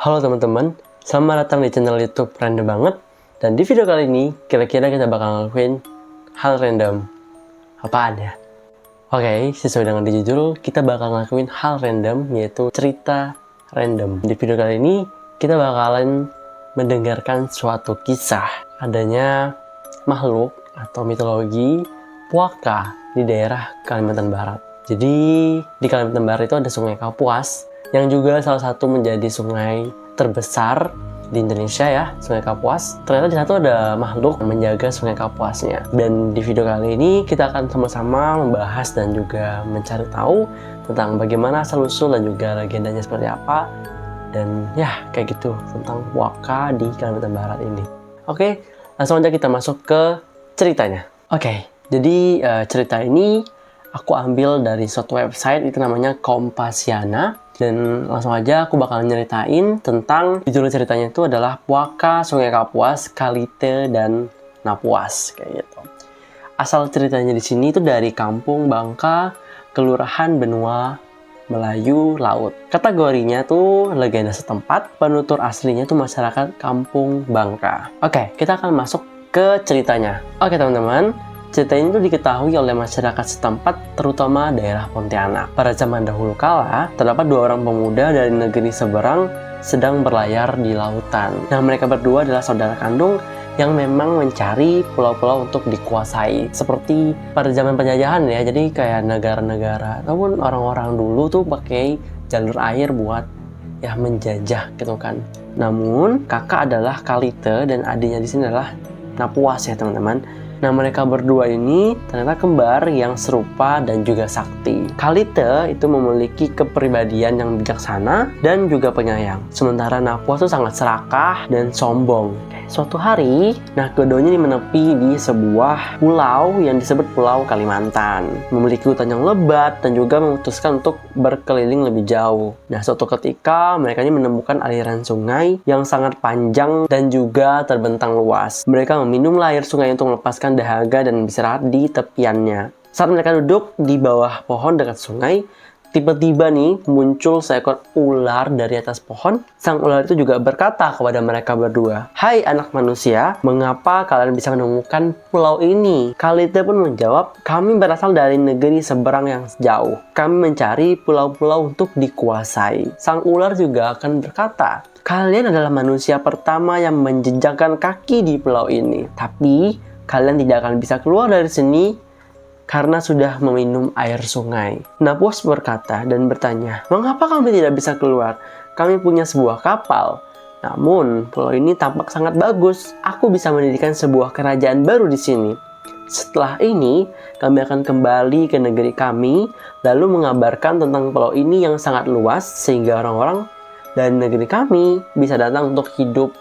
Halo teman-teman, selamat datang di channel YouTube Random Banget. Dan di video kali ini, kira-kira kita bakal ngelakuin hal random. Apaan ya? Oke, sesuai dengan di judul, kita bakal ngelakuin hal random, yaitu cerita random. Di video kali ini, kita bakalan mendengarkan suatu kisah adanya makhluk atau mitologi Puaka di daerah Kalimantan Barat. Jadi, di Kalimantan Barat itu ada Sungai Kapuas, yang juga salah satu menjadi sungai terbesar di Indonesia ya, Sungai Kapuas. Ternyata di situ ada makhluk menjaga Sungai Kapuasnya. Dan di video kali ini kita akan sama-sama membahas dan juga mencari tahu tentang bagaimana asal-usul dan juga legendanya seperti apa. Dan ya, kayak gitu tentang Puaka di Kalimantan Barat ini. Oke, langsung aja kita masuk ke ceritanya. Oke, jadi cerita ini aku ambil dari suatu website, itu namanya Kompasiana. Dan langsung aja aku bakal nyeritain tentang judul ceritanya itu adalah Puaka, Sungai Kapuas, Kalite, dan Napuas kayak gitu. Asal ceritanya di sini itu dari Kampung Bangka, Kelurahan Benua, Melayu, Laut. Kategorinya tuh legenda setempat, penutur aslinya tuh masyarakat Kampung Bangka. Oke, kita akan masuk ke ceritanya. Oke teman-teman, cerita ini tuh diketahui oleh masyarakat setempat, terutama daerah Pontianak. Pada zaman dahulu kala, terdapat dua orang pemuda dari negeri seberang sedang berlayar di lautan. Nah, mereka berdua adalah saudara kandung yang memang mencari pulau-pulau untuk dikuasai. Seperti pada zaman penjajahan ya, jadi kayak negara-negara ataupun orang-orang dulu tuh pakai jalur air buat ya menjajah gitu kan. Namun, kakak adalah Kalite dan adiknya di sini adalah Napuas ya teman-teman. Nah, mereka berdua ini ternyata kembar yang serupa dan juga sakti. Kalite itu memiliki kepribadian yang bijaksana dan juga penyayang. Sementara Napuas itu sangat serakah dan sombong. Suatu hari, keduanya menepi di sebuah pulau yang disebut Pulau Kalimantan. Memiliki hutan yang lebat dan juga memutuskan untuk berkeliling lebih jauh. Nah, suatu ketika mereka ini menemukan aliran sungai yang sangat panjang dan juga terbentang luas. Mereka meminum air sungai untuk melepaskan dahaga dan beristirahat di tepiannya. Saat mereka duduk di bawah pohon dekat sungai, tiba-tiba nih muncul seekor ular dari atas pohon. Sang ular itu juga berkata kepada mereka berdua, "Hai anak manusia, mengapa kalian bisa menemukan pulau ini?" Kalite pun menjawab, "Kami berasal dari negeri seberang yang jauh. Kami mencari pulau-pulau untuk dikuasai." Sang ular juga akan berkata, "Kalian adalah manusia pertama yang menjejakkan kaki di pulau ini. Tapi kalian tidak akan bisa keluar dari sini karena sudah meminum air sungai." Napuas berkata dan bertanya, "Mengapa kami tidak bisa keluar? Kami punya sebuah kapal. Namun, pulau ini tampak sangat bagus. Aku bisa mendirikan sebuah kerajaan baru di sini. Setelah ini, kami akan kembali ke negeri kami, lalu mengabarkan tentang pulau ini yang sangat luas, sehingga orang-orang dari negeri kami bisa datang untuk hidup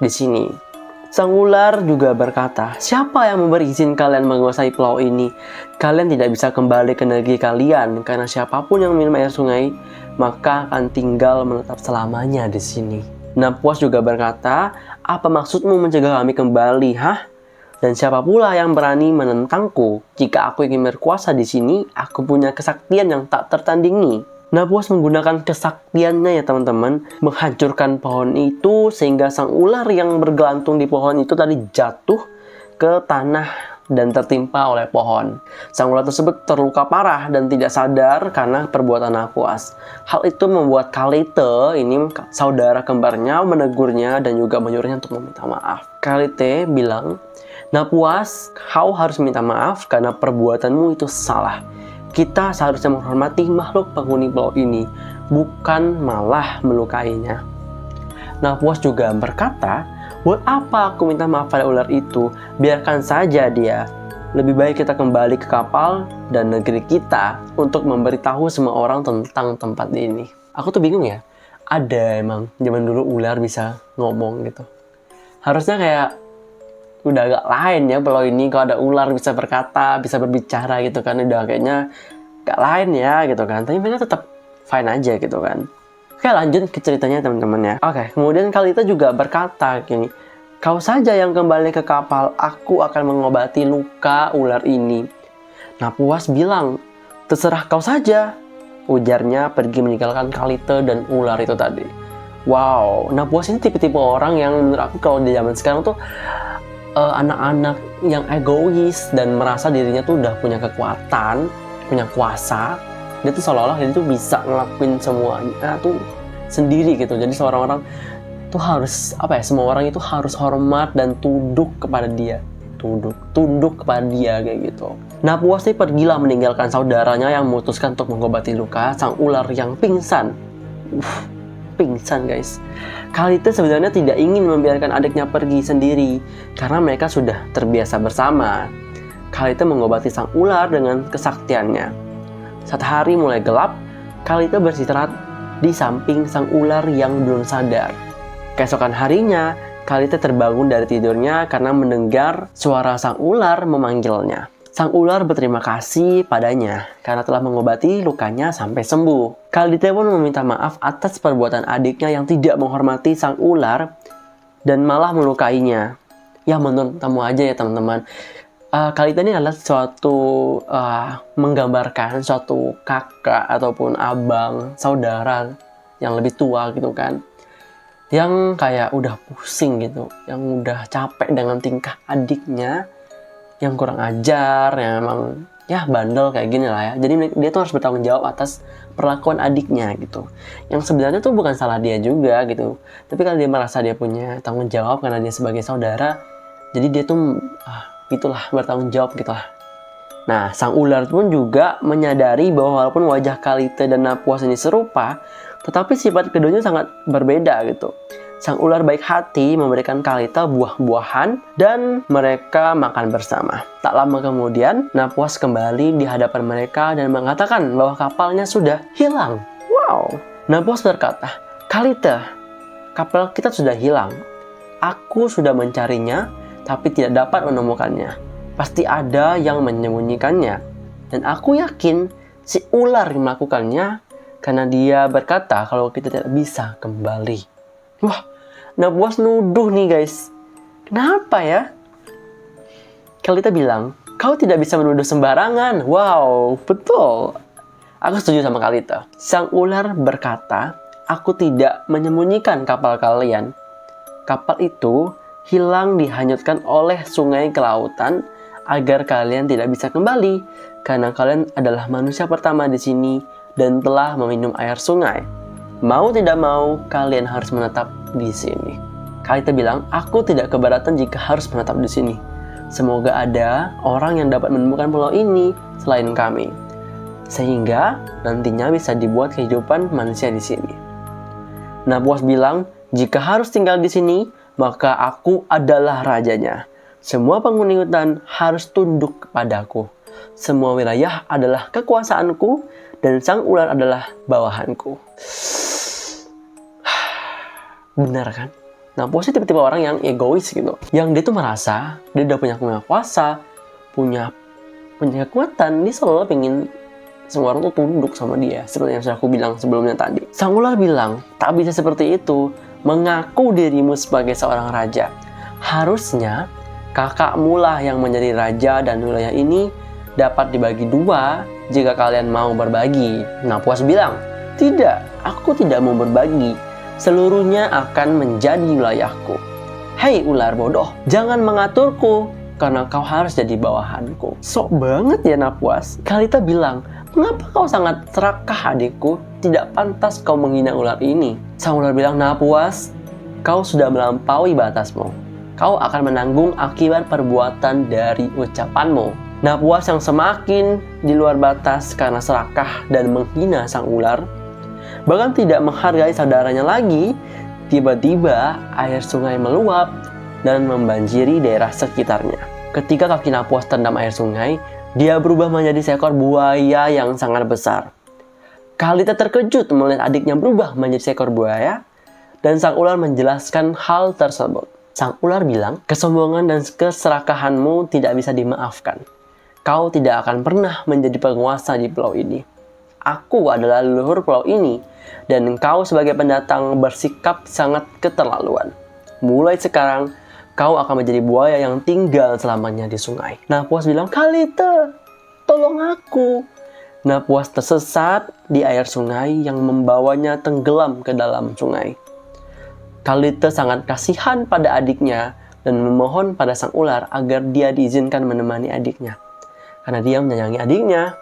di sini." Sang ular juga berkata, "Siapa yang memberi izin kalian menguasai pulau ini? Kalian tidak bisa kembali ke negeri kalian, karena siapapun yang minum air sungai, maka akan tinggal menetap selamanya di sini." Napuas juga berkata, "Apa maksudmu mencegah kami kembali, hah? Dan siapa pula yang berani menentangku? Jika aku ingin berkuasa di sini, aku punya kesaktian yang tak tertandingi." Napuas menggunakan kesaktiannya ya teman-teman, menghancurkan pohon itu sehingga sang ular yang bergelantung di pohon itu tadi jatuh ke tanah dan tertimpa oleh pohon. Sang ular tersebut terluka parah dan tidak sadar karena perbuatan Napuas. Hal itu membuat Kalite, ini saudara kembarnya, menegurnya dan juga menyuruhnya untuk meminta maaf. Kalite bilang, "Napuas, kau harus minta maaf karena perbuatanmu itu salah. Kita seharusnya menghormati makhluk penghuni pulau ini, bukan malah melukainya." Napuas juga berkata, "Buat apa aku minta maaf pada ular itu? Biarkan saja dia. Lebih baik kita kembali ke kapal dan negeri kita untuk memberitahu semua orang tentang tempat ini." Aku tuh bingung ya, ada emang zaman dulu ular bisa ngomong gitu. Harusnya kayak udah agak lain ya pulau ini, kalau ada ular bisa berkata, bisa berbicara gitu kan, udah kayaknya agak lain ya gitu kan. Tapi mereka tetap fine aja gitu kan. Oke, lanjut ke ceritanya teman-teman ya. Oke, kemudian Kalite juga berkata gini, "Kau saja yang kembali ke kapal, aku akan mengobati luka ular ini." Napuas bilang, "Terserah kau saja," ujarnya pergi meninggalkan Kalite dan ular itu tadi. Wow, Napuas ini tipe-tipe orang yang menurut aku kalau di zaman sekarang tuh anak-anak yang egois dan merasa dirinya tuh udah punya kekuatan, punya kuasa. Dia tuh seolah-olah dia tuh bisa ngelakuin semuanya tuh sendiri gitu. Jadi seorang orang tuh harus semua orang itu harus hormat dan tunduk kepada dia. Tunduk kepada dia kayak gitu. Napuas ini pergilah meninggalkan saudaranya yang memutuskan untuk mengobati luka sang ular yang pingsan. Pingsan guys. Kalite sebenarnya tidak ingin membiarkan adiknya pergi sendiri karena mereka sudah terbiasa bersama. Kalite mengobati sang ular dengan kesaktiannya. Saat hari mulai gelap, Kalite beristirahat di samping sang ular yang belum sadar. Keesokan harinya, Kalite terbangun dari tidurnya karena mendengar suara sang ular memanggilnya. Sang ular berterima kasih padanya karena telah mengobati lukanya sampai sembuh. Kalite pun meminta maaf atas perbuatan adiknya yang tidak menghormati sang ular dan malah melukainya. Ya menurut kamu aja ya teman-teman. Kalite ini adalah suatu menggambarkan suatu kakak ataupun abang, saudara yang lebih tua gitu kan. Yang kayak udah pusing gitu, yang udah capek dengan tingkah adiknya yang kurang ajar, yang emang ya bandel kayak gini lah ya. Jadi dia tuh harus bertanggung jawab atas perlakuan adiknya gitu. Yang sebenarnya tuh bukan salah dia juga gitu. Tapi kalau dia merasa dia punya tanggung jawab karena dia sebagai saudara, jadi dia tuh gitulah bertanggung jawab gitulah. Nah, sang ular pun juga menyadari bahwa walaupun wajah Kalite dan Napuas ini serupa, tetapi sifat keduanya sangat berbeda gitu. Sang ular baik hati memberikan Kalite buah-buahan dan mereka makan bersama. Tak lama kemudian, Napuas kembali di hadapan mereka dan mengatakan bahwa kapalnya sudah hilang. Wow. Napuas berkata, "Kalite, kapal kita sudah hilang. Aku sudah mencarinya, tapi tidak dapat menemukannya. Pasti ada yang menyembunyikannya. Dan aku yakin si ular yang melakukannya karena dia berkata kalau kita tidak bisa kembali." Wah, Napuas nuduh nih guys. Kenapa ya? Kalite bilang, "Kau tidak bisa menuduh sembarangan." Wow, betul. Aku setuju sama Kalite. Sang ular berkata, "Aku tidak menyembunyikan kapal kalian. Kapal itu hilang dihanyutkan oleh sungai ke lautan agar kalian tidak bisa kembali karena kalian adalah manusia pertama di sini dan telah meminum air sungai. Mau tidak mau, kalian harus menetap di sini." Kalite bilang, "Aku tidak keberatan jika harus menetap di sini. Semoga ada orang yang dapat menemukan pulau ini selain kami, sehingga nantinya bisa dibuat kehidupan manusia di sini." Napuas bilang, "Jika harus tinggal di sini, maka aku adalah rajanya. Semua penghuni hutan harus tunduk kepadaku. Semua wilayah adalah kekuasaanku dan sang ular adalah bawahanku." Benar kan? Napuas itu tipe-tipe orang yang egois gitu. Yang dia tuh merasa dia udah punya kuasa, punya kekuatan. Dia selalu pengen semua orang tuh tunduk sama dia. Seperti yang sudah aku bilang sebelumnya tadi. Sang ular bilang, "Tak bisa seperti itu. Mengaku dirimu sebagai seorang raja. Harusnya kakakmu lah yang menjadi raja dan wilayah ini dapat dibagi dua jika kalian mau berbagi." Napuas bilang, "Tidak, aku tidak mau berbagi. Seluruhnya akan menjadi wilayahku. Hei ular bodoh, jangan mengaturku karena kau harus jadi bawahanku." Sok banget ya Napuas. Kalite bilang, "Mengapa kau sangat serakah adikku? Tidak pantas kau menghina ular ini." Sang ular bilang, "Napuas, kau sudah melampaui batasmu. Kau akan menanggung akibat perbuatan dari ucapanmu." Napuas yang semakin di luar batas karena serakah dan menghina sang ular, bahkan tidak menghargai saudaranya lagi, tiba-tiba air sungai meluap dan membanjiri daerah sekitarnya. Ketika kaki Napuas terendam air sungai, dia berubah menjadi seekor buaya yang sangat besar. Kalite terkejut melihat adiknya berubah menjadi seekor buaya, dan sang ular menjelaskan hal tersebut. Sang ular bilang, "Kesombongan dan keserakahanmu tidak bisa dimaafkan. Kau tidak akan pernah menjadi penguasa di pulau ini. Aku adalah leluhur pulau ini, dan engkau sebagai pendatang bersikap sangat keterlaluan. Mulai sekarang, kau akan menjadi buaya yang tinggal selamanya di sungai." Napuas bilang, "Kalite, tolong aku." Napuas tersesat di air sungai yang membawanya tenggelam ke dalam sungai. Kalite sangat kasihan pada adiknya dan memohon pada sang ular agar dia diizinkan menemani adiknya. Karena dia menyayangi adiknya.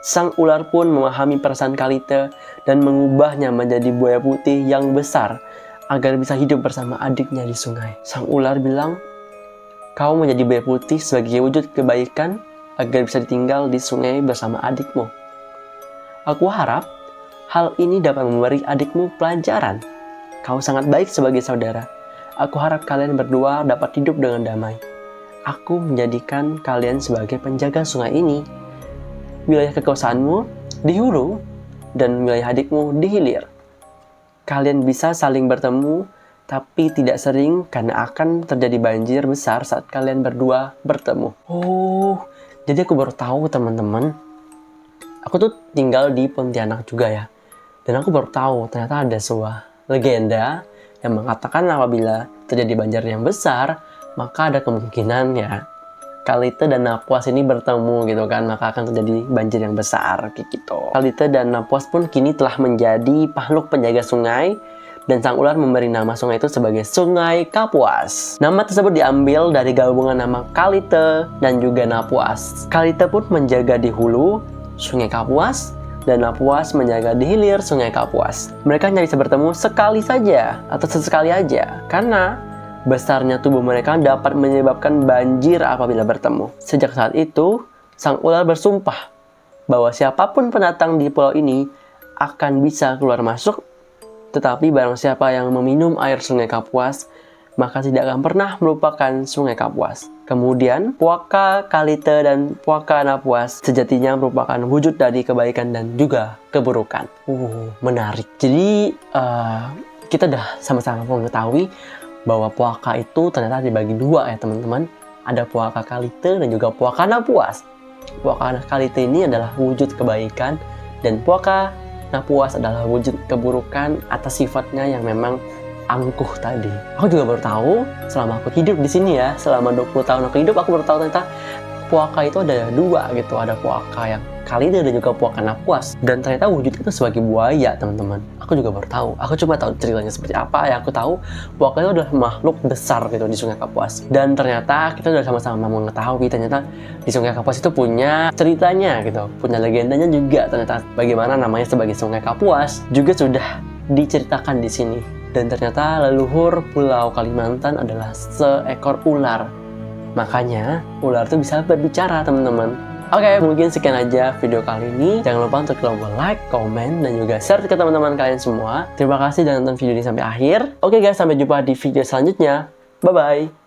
Sang ular pun memahami perasaan Kalite dan mengubahnya menjadi buaya putih yang besar agar bisa hidup bersama adiknya di sungai. Sang ular bilang, "Kau menjadi buaya putih sebagai wujud kebaikan agar bisa ditinggal di sungai bersama adikmu. Aku harap hal ini dapat memberi adikmu pelajaran. Kau sangat baik sebagai saudara. Aku harap kalian berdua dapat hidup dengan damai. Aku menjadikan kalian sebagai penjaga sungai ini. Wilayah kekuasaanmu di hulu dan wilayah adikmu di hilir. Kalian bisa saling bertemu, tapi tidak sering karena akan terjadi banjir besar saat kalian berdua bertemu." Oh, jadi aku baru tahu teman-teman. Aku tuh tinggal di Pontianak juga ya. Dan aku baru tahu ternyata ada sebuah legenda yang mengatakan apabila terjadi banjir yang besar, maka ada kemungkinan ya Kalite dan Napuas ini bertemu gitu kan, maka akan terjadi banjir yang besar kayak gitu. Kalite dan Napuas pun kini telah menjadi makhluk penjaga sungai dan sang ular memberi nama sungai itu sebagai Sungai Kapuas. Nama tersebut diambil dari gabungan nama Kalite dan juga Napuas. Kalite pun menjaga di hulu Sungai Kapuas dan Napuas menjaga di hilir Sungai Kapuas. Mereka hanya bisa bertemu sekali saja atau sesekali aja karena besarnya tubuh mereka dapat menyebabkan banjir apabila bertemu. Sejak saat itu, sang ular bersumpah bahwa siapapun pendatang di pulau ini akan bisa keluar masuk, tetapi barang siapa yang meminum air Sungai Kapuas, maka tidak akan pernah melupakan Sungai Kapuas. Kemudian, Puaka Kalite dan Puaka Napuas sejatinya merupakan wujud dari kebaikan dan juga keburukan. Menarik. Jadi, kita udah sama-sama mengetahui bahwa puaka itu ternyata dibagi dua ya teman-teman. Ada puaka Kalite dan juga puaka Napuas. Puaka Kalite ini adalah wujud kebaikan dan puaka Napuas adalah wujud keburukan atas sifatnya yang memang angkuh tadi. Aku juga baru tahu selama aku hidup di sini ya, selama 20 tahun aku hidup, aku baru tahu ternyata puaka itu ada dua gitu. Ada puaka yang Kalite dan juga puaka Napuas. Dan ternyata wujud itu sebagai buaya, teman-teman. Aku juga baru tahu. Aku cuma tahu ceritanya seperti apa. Yang aku tahu, puaka itu adalah makhluk besar gitu di Sungai Kapuas. Dan ternyata kita sudah sama-sama mengetahui ternyata di Sungai Kapuas itu punya ceritanya gitu. Punya legendanya juga ternyata bagaimana namanya sebagai Sungai Kapuas juga sudah diceritakan di sini. Dan ternyata leluhur Pulau Kalimantan adalah seekor ular. Makanya ular itu bisa berbicara, teman-teman. Oke, mungkin sekian aja video kali ini. Jangan lupa untuk like, komen, dan juga share ke teman-teman kalian semua. Terima kasih sudah nonton video ini sampai akhir. Oke guys, sampai jumpa di video selanjutnya. Bye-bye.